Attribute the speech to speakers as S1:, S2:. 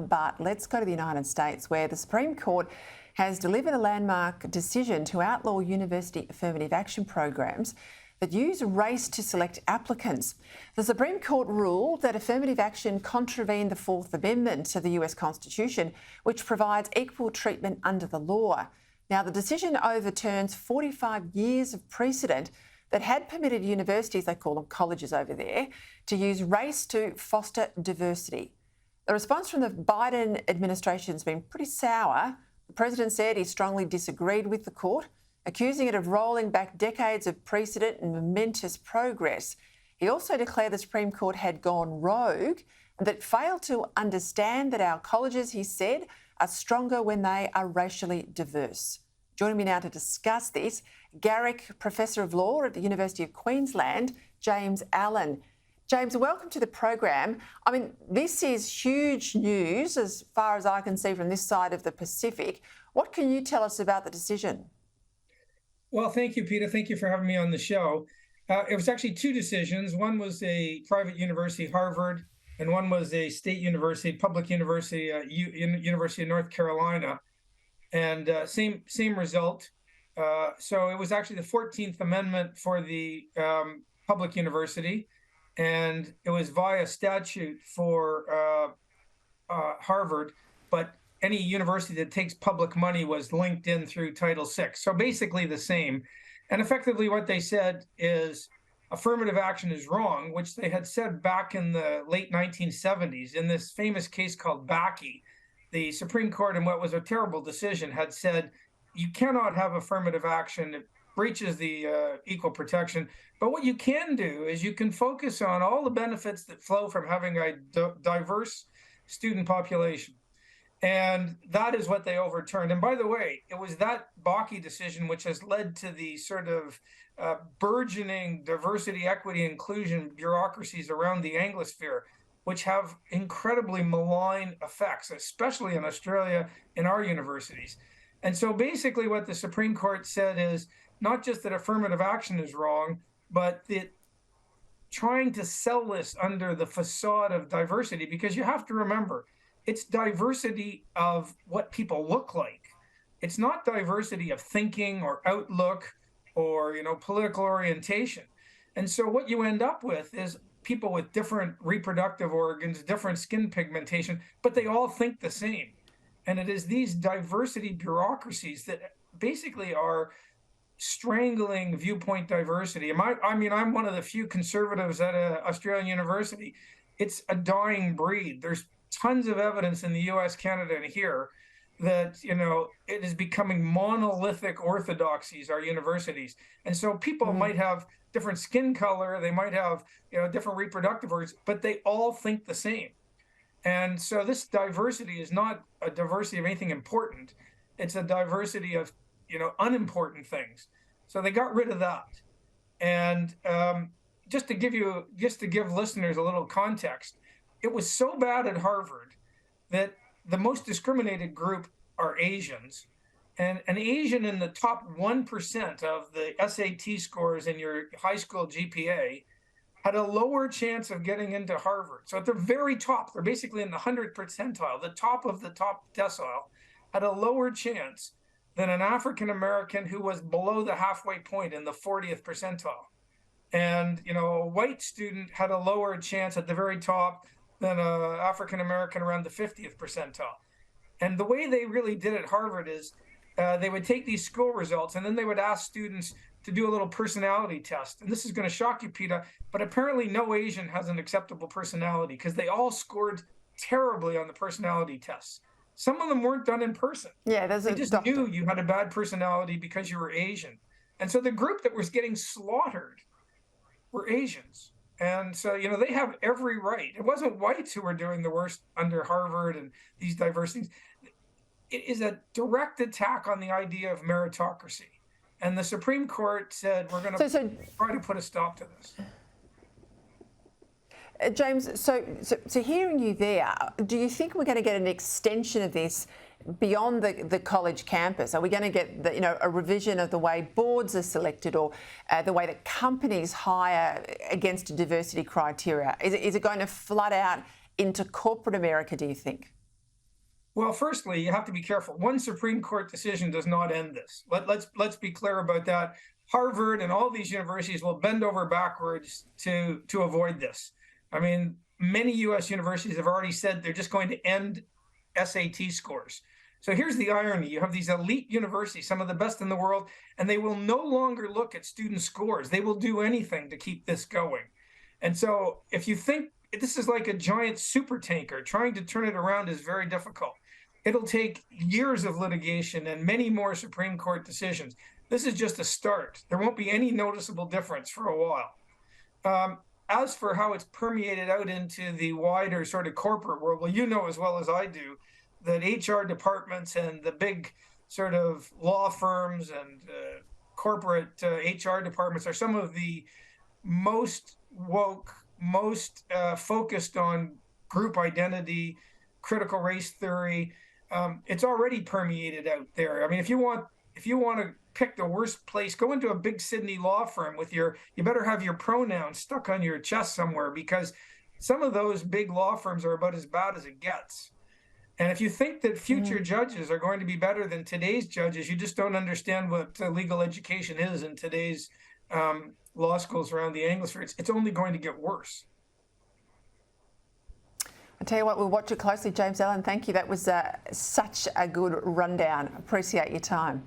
S1: But let's go to the United States, where the Supreme Court has delivered a landmark decision to outlaw university affirmative action programs that use race to select applicants. The Supreme Court ruled that affirmative action contravened the Fourth Amendment to the US Constitution, which provides equal treatment under the law. Now, the decision overturns 45 years of precedent that had permitted universities, they call them colleges over there, to use race to foster diversity. The response from the Biden administration has been pretty sour. The president said he strongly disagreed with the court, accusing it of rolling back decades of precedent and momentous progress. He also declared the Supreme Court had gone rogue and that it failed to understand that our colleges, he said, are stronger when they are racially diverse. Joining me now to discuss this, Garrick Professor of Law at the University of Queensland, James Allen. James, welcome to the program. I mean, this is huge news as far as I can see from this side of the Pacific. What can you tell us about the decision?
S2: Well, thank you, Peta. Thank you for having me on the show. It was actually two decisions. One was a private university, Harvard, and one was a state university, public university, University of North Carolina, and same result. So it was actually the 14th Amendment for the public university, and it was via statute for Harvard, but any university that takes public money was linked in through Title VI. So basically the same. And effectively what they said is affirmative action is wrong, which they had said back in the late 1970s in this famous case called Bakke. The Supreme Court, in what was a terrible decision, had said you cannot have affirmative action. It breaches the equal protection. But what you can do is you can focus on all the benefits that flow from having a diverse student population. And that is what they overturned. And by the way, it was that Bakke decision which has led to the sort of burgeoning diversity, equity, inclusion bureaucracies around the Anglosphere, which have incredibly malign effects, especially in Australia, in our universities. And so basically what the Supreme Court said is not just that affirmative action is wrong, but that trying to sell this under the facade of diversity, because you have to remember, it's diversity of what people look like. It's not diversity of thinking or outlook or, political orientation. And so what you end up with is people with different reproductive organs, different skin pigmentation, but they all think the same. And it is these diversity bureaucracies that basically are strangling viewpoint diversity. I'm one of the few conservatives at an Australian university. It's a dying breed. There's tons of evidence in the US, Canada, and here that, it is becoming monolithic orthodoxies, our universities. And so people might have different skin color, they might have, different reproductive organs, but they all think the same. And so this diversity is not a diversity of anything important. It's a diversity of, unimportant things. So they got rid of that. And just to give listeners a little context, it was so bad at Harvard that the most discriminated group are Asians. And an Asian in the top 1% of the SAT scores in your high school GPA had a lower chance of getting into Harvard. So at the very top, they're basically in the 100th percentile, the top of the top decile, had a lower chance than an African American who was below the halfway point in the 40th percentile. And, a white student had a lower chance at the very top than an African American around the 50th percentile. And the way they really did at Harvard is they would take these school results and then they would ask students to do a little personality test. And this is going to shock you, Peta, but apparently no Asian has an acceptable personality because they all scored terribly on the personality tests. Some of them weren't done in person.
S1: Yeah,
S2: they just knew you had a bad personality because you were Asian. And so the group that was getting slaughtered were Asians. And so, they have every right. It wasn't whites who were doing the worst under Harvard and these diversities. It is a direct attack on the idea of meritocracy. And the Supreme Court said, we're going to try to put a stop to this.
S1: James, so hearing you there, do you think we're going to get an extension of this beyond the college campus? Are we going to get a revision of the way boards are selected or the way that companies hire against diversity criteria? Is it going to flood out into corporate America, do you think?
S2: Well, firstly, you have to be careful. One Supreme Court decision does not end this. Let's be clear about that. Harvard and all these universities will bend over backwards to avoid this. I mean, many U.S. universities have already said they're just going to end SAT scores. So here's the irony. You have these elite universities, some of the best in the world, and they will no longer look at student scores. They will do anything to keep this going. And so if you think this is like a giant super tanker, trying to turn it around is very difficult. It'll take years of litigation and many more Supreme Court decisions. This is just a start. There won't be any noticeable difference for a while. As for how it's permeated out into the wider sort of corporate world, well, you know as well as I do that HR departments and the big sort of law firms and corporate HR departments are some of the most woke, most focused on group identity, critical race theory. It's already permeated out there. I mean, if you want to pick the worst place, go into a big Sydney law firm with you better have your pronouns stuck on your chest somewhere, because some of those big law firms are about as bad as it gets. And if you think that future judges are going to be better than today's judges, you just don't understand what legal education is in today's law schools around the Anglosphere. It's only going to get worse.
S1: I tell you what, we'll watch it closely, James Allen. Thank you. That was such a good rundown. Appreciate your time.